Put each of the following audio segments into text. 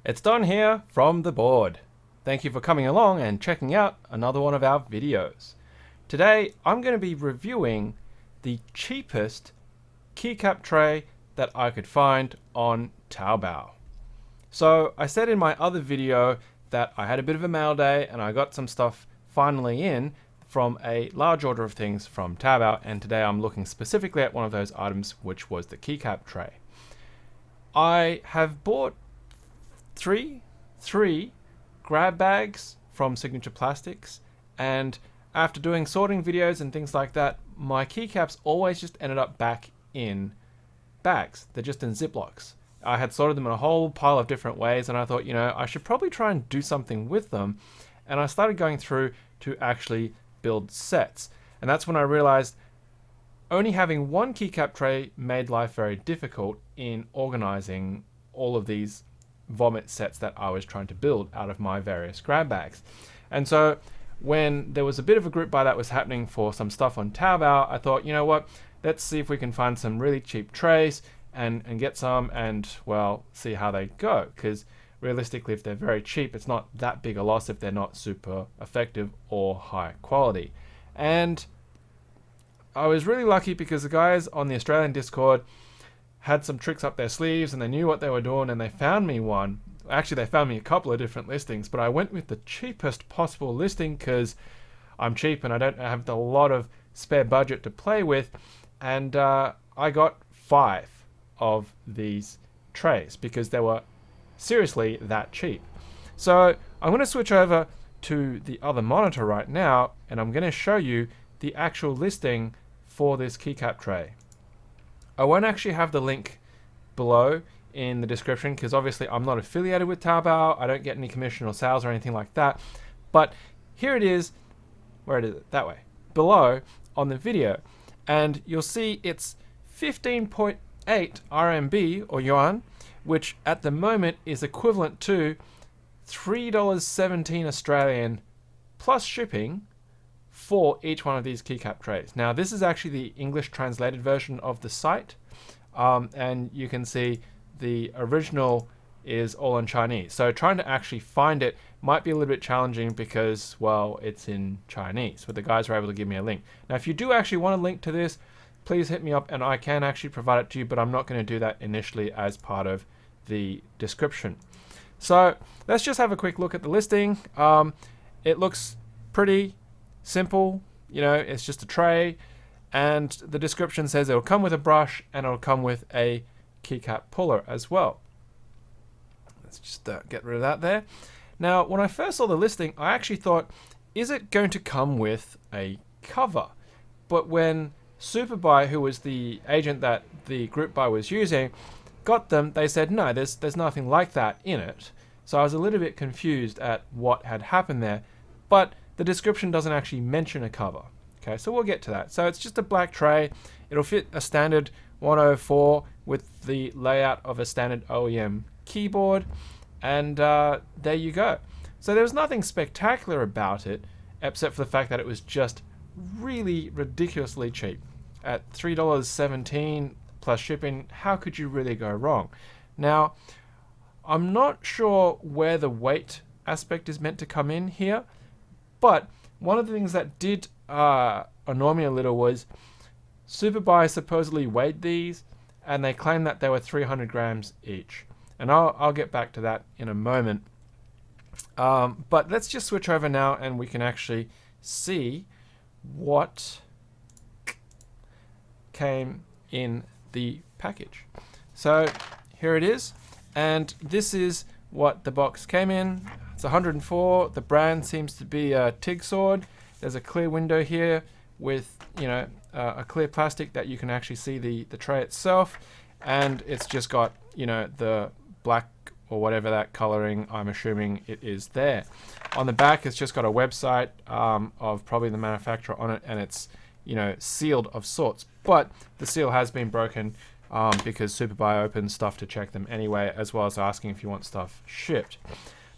It's Don here from the board. Thank you for coming along and checking out another one of our videos. Today I'm going to be reviewing the cheapest keycap tray that I could find on Taobao. So I said in my other video that I had a bit of a mail day and I got some stuff finally in from a large order of things from Taobao, and today I'm looking specifically at one of those items, which was the keycap tray. I have bought three grab bags from Signature Plastics, and after doing sorting videos and things like that, my keycaps always just ended up back in bags. They're just in Ziplocs. I had sorted them in a whole pile of different ways, and I thought, I should probably try and do something with them. And I started going through to actually build sets. And that's when I realized only having one keycap tray made life very difficult in organizing all of these vomit sets that I was trying to build out of my various grab bags. And so when there was a bit of a group buy that was happening for some stuff on Taobao, I thought, you know what, let's see if we can find some really cheap trays and get some and, well, see how they go. Because realistically, if they're very cheap, it's not that big a loss if they're not super effective or high quality. And I was really lucky because the guys on the Australian Discord had some tricks up their sleeves and they knew what they were doing, and they found me one. Actually, they found me a couple of different listings, but I went with the cheapest possible listing because I'm cheap and I don't have a lot of spare budget to play with. And I got 5 of these trays because they were seriously that cheap. So I'm going to switch over to the other monitor right now, and I'm going to show you the actual listing for this keycap tray. I won't actually have the link below in the description because obviously I'm not affiliated with Taobao. I don't get any commission or sales or anything like that. But here it is. Where is it? That way. Below on the video. And you'll see it's 15.8 RMB or yuan, which at the moment is equivalent to $3.17 Australian plus shipping for each one of these keycap trays. Now this is actually the English translated version of the site, and you can see the original is all in Chinese. So trying to actually find it might be a little bit challenging because, well, it's in Chinese, but the guys were able to give me a link. Now if you do actually want a link to this, please hit me up and I can actually provide it to you, but I'm not going to do that initially as part of the description. So let's just have a quick look at the listing. It looks pretty simple, it's just a tray, and the description says it'll come with a brush and it'll come with a keycap puller as well. Let's just get rid of that there. Now when I first saw the listing, I actually thought, is it going to come with a cover? But when Superbuy, who was the agent that the group buy was using, got them, they said no, there's nothing like that in it. So I was a little bit confused at what had happened there, but the description doesn't actually mention a cover. Okay, so we'll get to that. So it's just a black tray. It'll fit a standard 104 with the layout of a standard OEM keyboard, and there you go. So there was nothing spectacular about it except for the fact that it was just really ridiculously cheap. At $3.17 plus shipping, how could you really go wrong? Now, I'm not sure where the weight aspect is meant to come in here, but one of the things that did annoy me a little was Superbuy supposedly weighed these and they claimed that they were 300 grams each. And I'll get back to that in a moment. But let's just switch over now and we can actually see what came in the package. So here it is, and this is what the box came in. It's 104. The brand seems to be a TIG sword. There's a clear window here with a clear plastic that you can actually see the tray itself, and it's just got the black or whatever that coloring I'm assuming it is there. On the back it's just got a website of probably the manufacturer on it, and it's sealed of sorts, but the seal has been broken because Superbuy opens stuff to check them anyway, as well as asking if you want stuff shipped.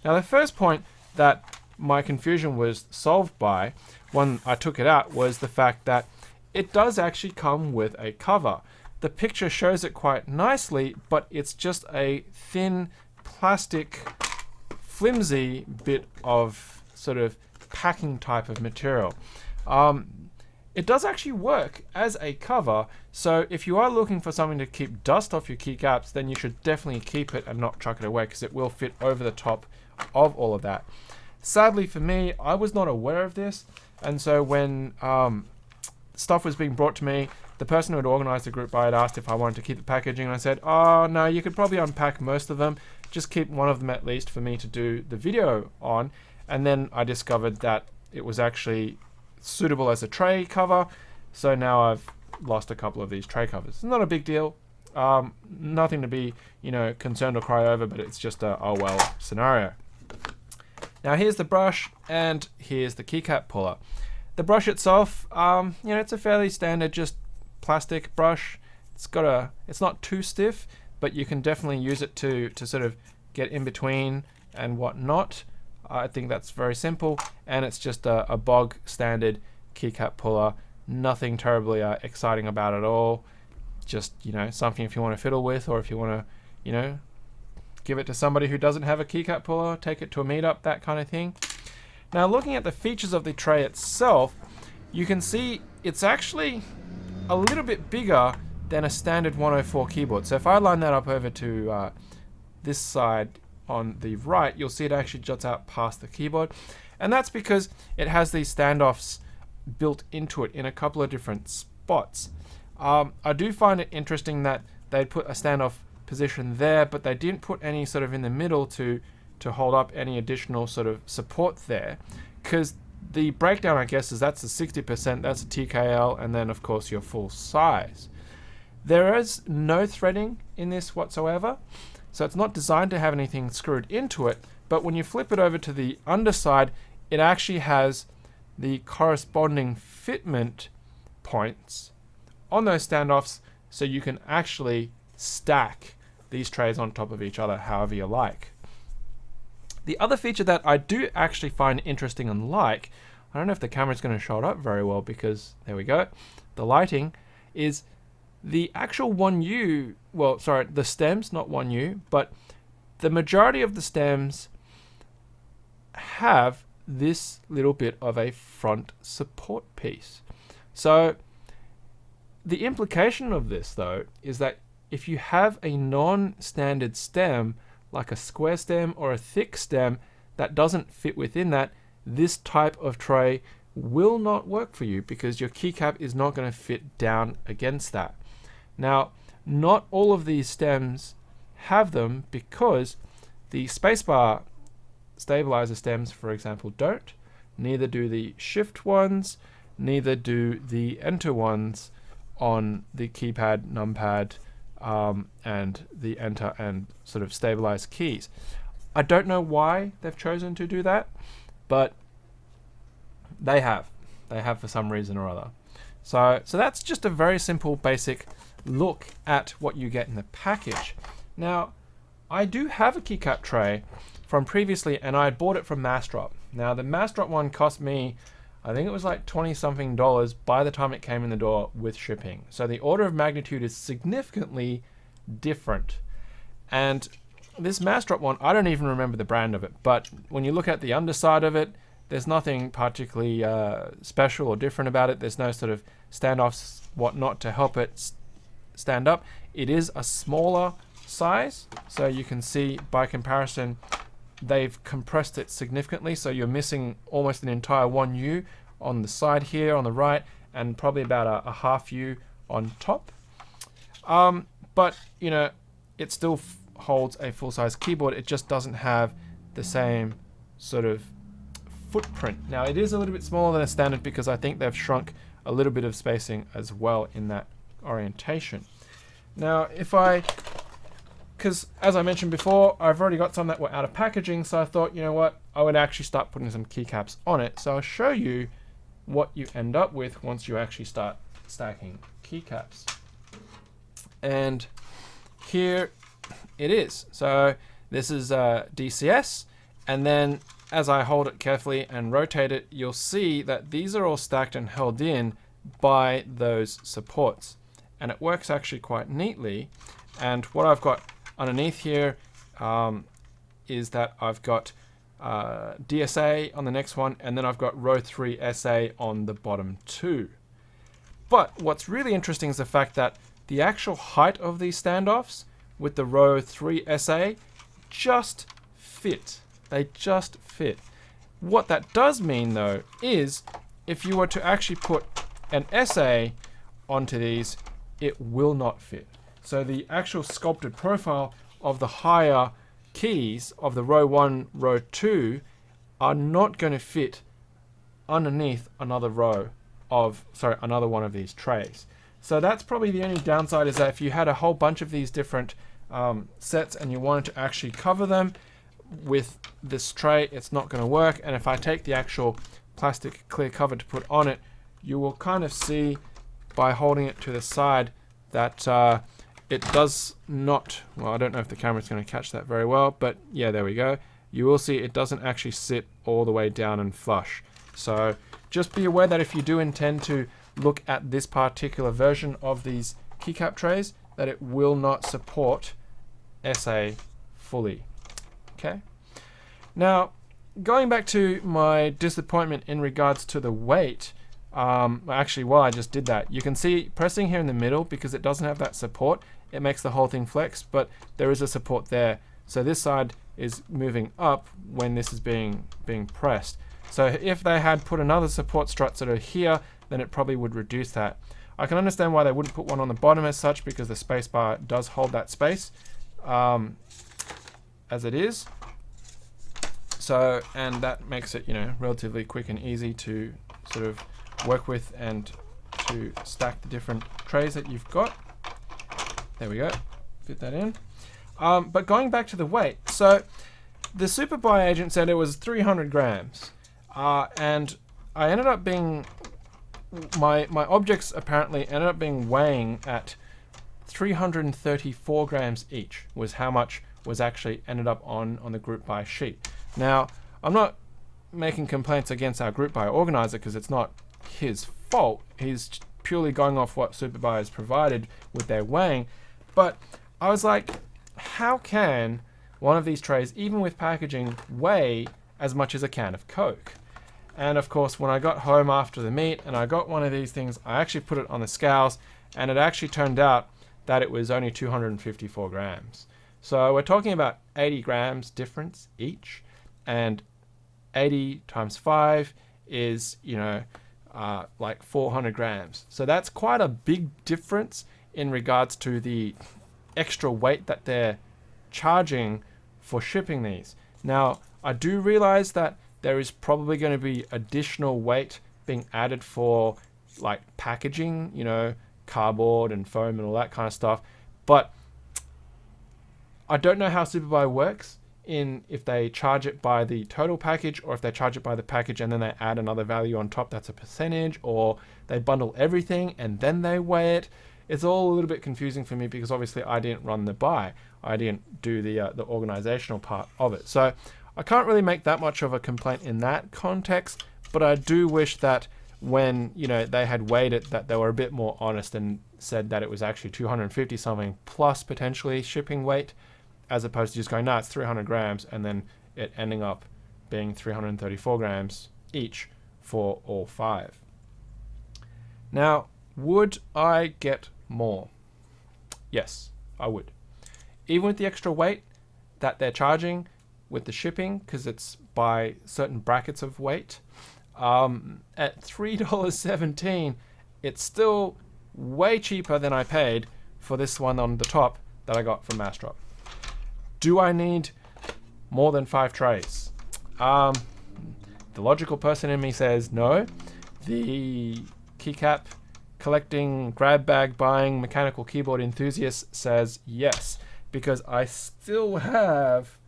Now the first point that my confusion was solved by when I took it out was the fact that it does actually come with a cover. The picture shows it quite nicely, but it's just a thin plastic, flimsy bit of sort of packing type of material. It does actually work as a cover, so if you are looking for something to keep dust off your keycaps, then you should definitely keep it and not chuck it away, because it will fit over the top of all of that. Sadly for me, I was not aware of this, and so when stuff was being brought to me, the person who had organized the group buy had asked if I wanted to keep the packaging, and I said, oh no, you could probably unpack most of them, just keep one of them at least for me to do the video on. And then I discovered that it was actually suitable as a tray cover, so now I've lost a couple of these tray covers. It's not a big deal, nothing to be concerned or cry over, but it's just a oh well scenario. Now here's the brush and here's the keycap puller. The brush itself, it's a fairly standard just plastic brush. It's not too stiff, but you can definitely use it to sort of get in between and whatnot. I think that's very simple, and it's just a bog standard keycap puller. Nothing terribly exciting about it at all. Just something if you want to fiddle with, or if you want to give it to somebody who doesn't have a keycap puller, take it to a meetup, that kind of thing. Now looking at the features of the tray itself, you can see it's actually a little bit bigger than a standard 104 keyboard. So if I line that up over to this side on the right, you'll see it actually juts out past the keyboard, and that's because it has these standoffs built into it in a couple of different spots. I do find it interesting that they put a standoff position there, but they didn't put any sort of in the middle to hold up any additional sort of support there, because the breakdown, I guess, is that's a 60%, that's a TKL, and then of course your full size. There is no threading in this whatsoever, so it's not designed to have anything screwed into it, but when you flip it over to the underside, it actually has the corresponding fitment points on those standoffs, so you can actually stack these trays on top of each other however you like. The other feature that I do actually find interesting and like, I don't know if the camera's going to show it up very well because there we go, the lighting, is the actual 1U, well, sorry, the stems, not 1U, but the majority of the stems have this little bit of a front support piece. So the implication of this, though, is that if you have a non-standard stem, like a square stem or a thick stem, that doesn't fit within that, this type of tray will not work for you because your keycap is not going to fit down against that. Now, not all of these stems have them because the spacebar stabilizer stems, for example, don't. Neither do the shift ones, neither do the enter ones on the keypad, numpad, and the enter and sort of stabilized keys. I don't know why they've chosen to do that, but they have for some reason or other. So that's just a very simple basic look at what you get in the package. Now, I do have a keycap tray from previously, and I had bought it from MassDrop. Now, the MassDrop one cost me, I think it was like $20-something by the time it came in the door with shipping. So the order of magnitude is significantly different. And this MassDrop one, I don't even remember the brand of it, but when you look at the underside of it, there's nothing particularly special or different about it. There's no sort of standoffs, whatnot, to help it stand up. It is a smaller size, so you can see by comparison they've compressed it significantly, so you're missing almost an entire 1U on the side here on the right, and probably about a half U on top. But it still holds a full-size keyboard. It just doesn't have the same sort of footprint. Now, it is a little bit smaller than a standard because I think they've shrunk a little bit of spacing as well in that orientation. Now, because as I mentioned before, I've already got some that were out of packaging, so I thought, you know what, I would actually start putting some keycaps on it. So I'll show you what you end up with once you actually start stacking keycaps. And here it is. So this is DCS, and then as I hold it carefully and rotate it, you'll see that these are all stacked and held in by those supports. And it works actually quite neatly. And what I've got underneath here is that I've got DSA on the next one, and then I've got row 3 SA on the bottom 2. But what's really interesting is the fact that the actual height of these standoffs with the row 3 SA just fit. They just fit. What that does mean though is if you were to actually put an SA onto these, it will not fit. So the actual sculpted profile of the higher keys of the row 1, row 2 are not going to fit underneath another row of, another one of these trays. So that's probably the only downside, is that if you had a whole bunch of these different sets and you wanted to actually cover them with this tray, it's not going to work. And if I take the actual plastic clear cover to put on it, you will kind of see by holding it to the side that it does not, well, I don't know if the camera's going to catch that very well, but yeah, there we go. You will see it doesn't actually sit all the way down and flush. So just be aware that if you do intend to look at this particular version of these keycap trays, that it will not support SA fully. Okay. Now, going back to my disappointment in regards to the weight, actually, while I just did that, you can see pressing here in the middle, because it doesn't have that support, it makes the whole thing flex, but there is a support there. So this side is moving up when this is being pressed. So if they had put another support strut sort of here, then it probably would reduce that. I can understand why they wouldn't put one on the bottom as such, because the spacebar does hold that space as it is. So, and that makes it, you know, relatively quick and easy to sort of work with and to stack the different trays that you've got. There we go, fit that in. But going back to the weight, so the Superbuy agent said it was 300 grams, and I ended up being, my objects apparently ended up being weighing at 334 grams each, was how much was actually ended up on the group buy sheet. Now, I'm not making complaints against our group buy organizer, because it's not his fault. He's purely going off what Superbuy has provided with their weighing. But I was like, how can one of these trays, even with packaging, weigh as much as a can of Coke? And of course, when I got home after the meet and I got one of these things, I actually put it on the scales, and it actually turned out that it was only 254 grams. So we're talking about 80 grams difference each, and 80 times 5 is, you know, like 400 grams. So that's quite a big difference in regards to the extra weight that they're charging for shipping these. Now, I do realize that there is probably going to be additional weight being added for like packaging, you know, cardboard and foam and all that kind of stuff. But I don't know how Superbuy works in if they charge it by the total package, or if they charge it by the package and then they add another value on top that's a percentage, or they bundle everything and then they weigh it. It's all a little bit confusing for me, because obviously I didn't run the buy. I didn't do the organizational part of it. So I can't really make that much of a complaint in that context, but I do wish that when, you know, they had weighed it, that they were a bit more honest and said that it was actually 250 something plus potentially shipping weight, as opposed to just going, no, it's 300 grams, and then it ending up being 334 grams each for all 5. Now, would I get more? Yes, I would. Even with the extra weight that they're charging with the shipping, because it's by certain brackets of weight, at $3.17, it's still way cheaper than I paid for this one on the top that I got from MassDrop. Do I need more than 5 trays? The logical person in me says no. The Keycap collecting, grab bag buying, mechanical keyboard enthusiast says yes, because I still have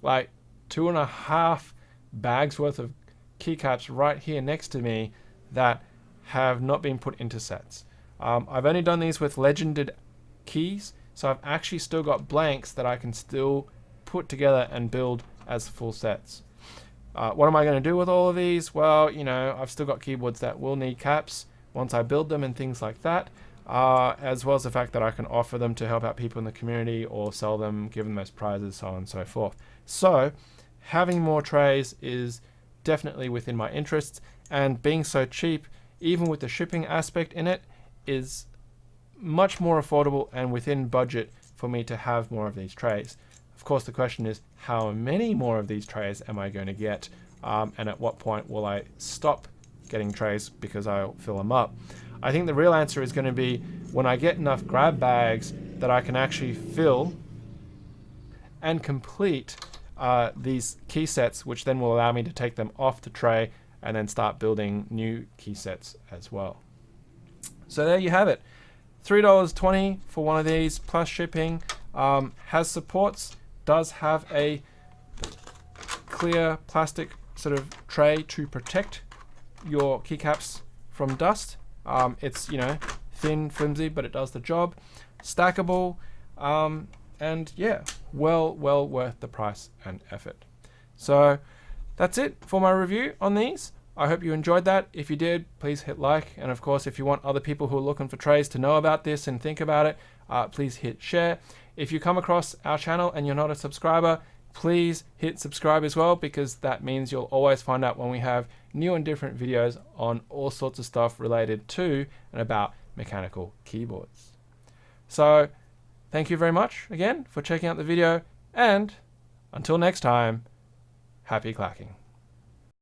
like 2.5 bags worth of keycaps right here next to me that have not been put into sets. I've only done these with legended keys, so I've actually still got blanks that I can still put together and build as full sets. What am I going to do with all of these? Well, you know, I've still got keyboards that will need caps once I build them and things like that. as well as the fact that I can offer them to help out people in the community or sell them, give them those prizes, so on and so forth. So having more trays is definitely within my interests, and being so cheap, even with the shipping aspect in it, is much more affordable and within budget for me to have more of these trays. Of course, the question is, how many more of these trays am I going to get? And at what point will I stop getting trays because I'll fill them up? I think the real answer is going to be when I get enough grab bags that I can actually fill and complete these key sets, which then will allow me to take them off the tray and then start building new key sets as well. So there you have it. $3.20 for one of these plus shipping. Has supports, does have a clear plastic sort of tray to protect your keycaps from dust. It's, you know, thin, flimsy, but it does the job. Stackable, and yeah, well worth the price and effort. So that's it for my review on these. I hope you enjoyed that. If you did, please hit like. And of course, if you want other people who are looking for trays to know about this and think about it, please hit share. If you come across our channel and you're not a subscriber, please hit subscribe as well, because that means you'll always find out when we have new and different videos on all sorts of stuff related to and about mechanical keyboards. So thank you very much again for checking out the video, and until next time, happy clacking.